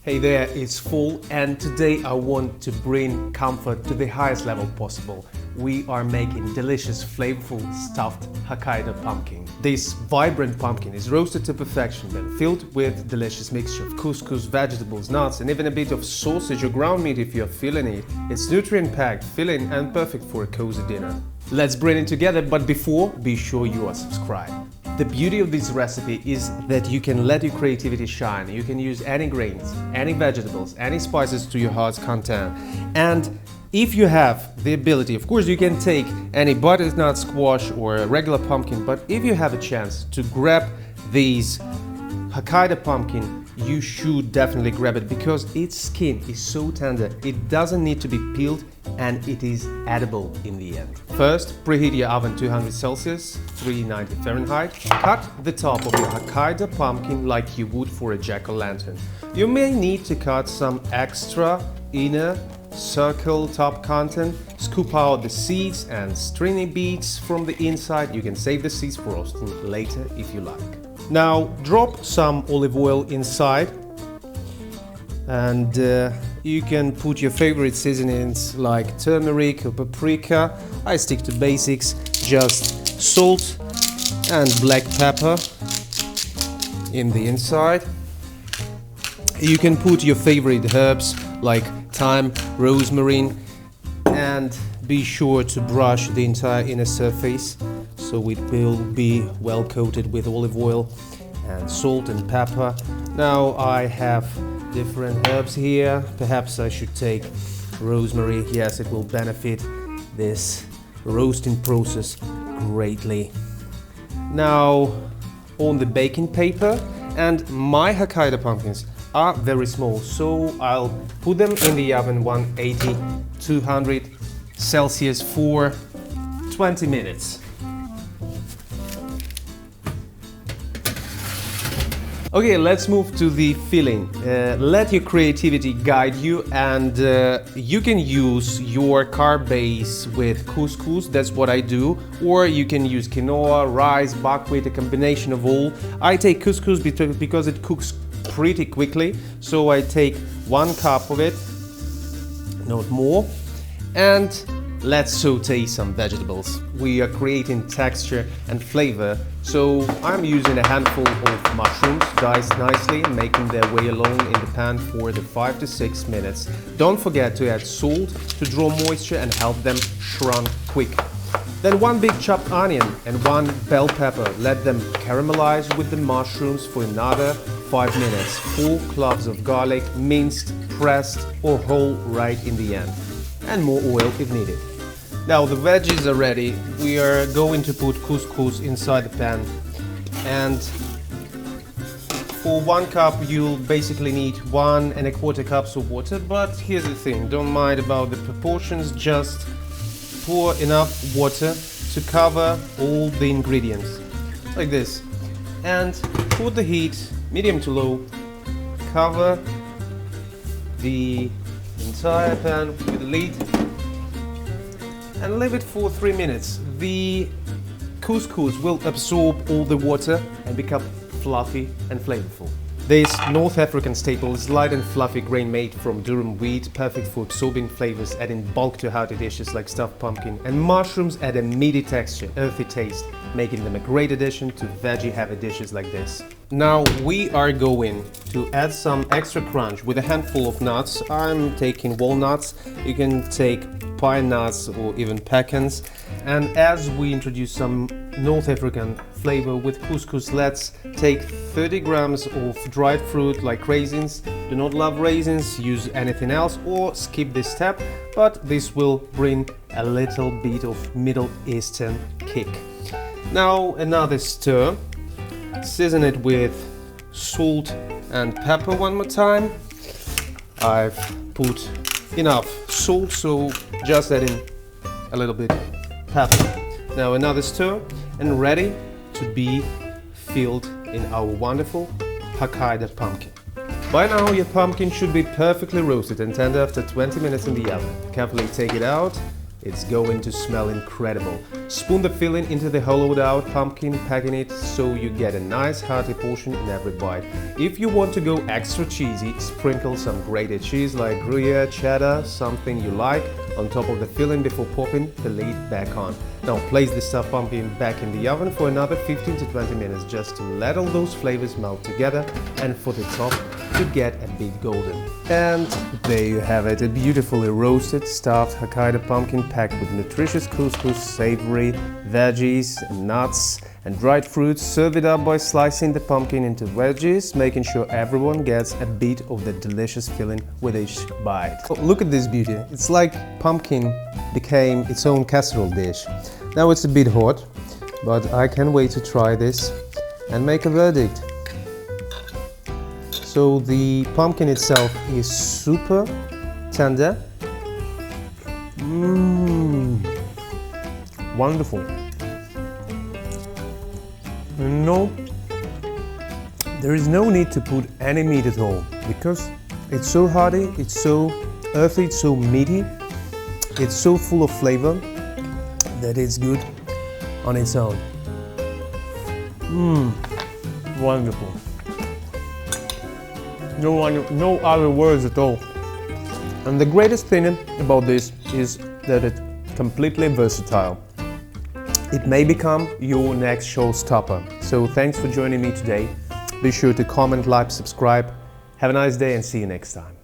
Hey there, it's fall and today I want to bring comfort to the highest level possible. We are making delicious, flavorful, stuffed Hokkaido pumpkin. This vibrant pumpkin is roasted to perfection, then filled with delicious mixture of couscous, vegetables, nuts and even a bit of sausage or ground meat if you're feeling it. It's nutrient-packed, filling and perfect for a cozy dinner. Let's bring it together, but before, be sure you are subscribed. The beauty of this recipe is that you can let your creativity shine. You can use any grains, any vegetables, any spices to your heart's content. And if you have the ability, of course you can take any butternut squash or a regular pumpkin, but if you have a chance to grab these Hokkaido pumpkin, you should definitely grab it because its skin is so tender, it doesn't need to be peeled and it is edible in the end. First, preheat your oven 200 Celsius, 390 Fahrenheit. Cut the top of your Hokkaido pumpkin like you would for a jack-o'-lantern. You may need to cut some extra inner circle top content, scoop out the seeds and stringy beads from the inside. You can save the seeds for roasting later if you like. Now drop some olive oil inside and you can put your favorite seasonings like turmeric or paprika. I stick to basics, just salt and black pepper in the inside. You can put your favorite herbs like thyme, rosemary, and be sure to brush the entire inner surface so it will be well coated with olive oil and salt and pepper. Now I have different herbs here. Perhaps I should take rosemary. Yes, it will benefit this roasting process greatly. Now on the baking paper, and my Hokkaido pumpkins are very small, so I'll put them in the oven 180, 200 Celsius for 20 minutes. Okay, let's move to the filling. Let your creativity guide you, and you can use your carb base with couscous, that's what I do, or you can use quinoa, rice, buckwheat, a combination of all. I take couscous because it cooks pretty quickly, so I take 1 cup of it, not more, and let's saute some vegetables. We are creating texture and flavor, so I'm using a handful of mushrooms diced nicely, making their way along in the pan for the 5 to 6 minutes. Don't forget to add salt to draw moisture and help them shrunk quick. Then 1 big chopped onion and 1 bell pepper. Let them caramelize with the mushrooms for another 5 minutes. 4 cloves of garlic, minced, pressed or whole right in the end. And more oil if needed. Now the veggies are ready. We are going to put couscous inside the pan, and for 1 cup you'll basically need 1 1/4 cups of water, but here's the thing, don't mind about the proportions, just pour enough water to cover all the ingredients, like this, and put the heat medium to low, cover the entire pan with the lid and leave it for 3 minutes. The couscous will absorb all the water and become fluffy and flavorful. This North African staple is light and fluffy grain made from durum wheat, perfect for absorbing flavors, adding bulk to hearty dishes like stuffed pumpkin, and mushrooms add a meaty texture, earthy taste, making them a great addition to veggie-heavy dishes like this. Now we are going to add some extra crunch with a handful of nuts. I'm taking walnuts, you can take pine nuts or even pecans. And as we introduce some North African flavor with couscous, let's take 30 grams of dried fruit like raisins. Do not love raisins, use anything else or skip this step, but this will bring a little bit of Middle Eastern kick. Now another stir, season it with salt and pepper 1 more time. I've put enough salt, so just adding a little bit pepper. Now another stir and ready to be filled in our wonderful Hokkaido pumpkin. By now your pumpkin should be perfectly roasted and tender after 20 minutes in the oven. Carefully take it out, It's going to smell incredible. Spoon the filling into the hollowed out pumpkin, packing it so you get a nice hearty portion in every bite. If you want to go extra cheesy, sprinkle some grated cheese like Gruyere, cheddar, something you like, on top of the filling before popping the lid back on. Now place the stuffed pumpkin back in the oven for another 15 to 20 minutes just to let all those flavors melt together and for the top to get a bit golden. And there you have it, a beautifully roasted stuffed Hokkaido pumpkin packed with nutritious couscous, savory veggies, nuts and dried fruits. Serve it up by slicing the pumpkin into wedges, making sure everyone gets a bit of the delicious filling with each bite. Oh, look at this beauty. It's like pumpkin became its own casserole dish. Now it's a bit hot, but I can't wait to try this and make a verdict. So the pumpkin itself is super tender. Wonderful. No, there is no need to put any meat at all because it's so hearty, it's so earthy, it's so meaty, it's so full of flavor that it's good on its own. Wonderful. No other words at all. And the greatest thing about this is that it's completely versatile. It may become your next showstopper. So thanks for joining me today. Be sure to comment, like, subscribe. Have a nice day and see you next time.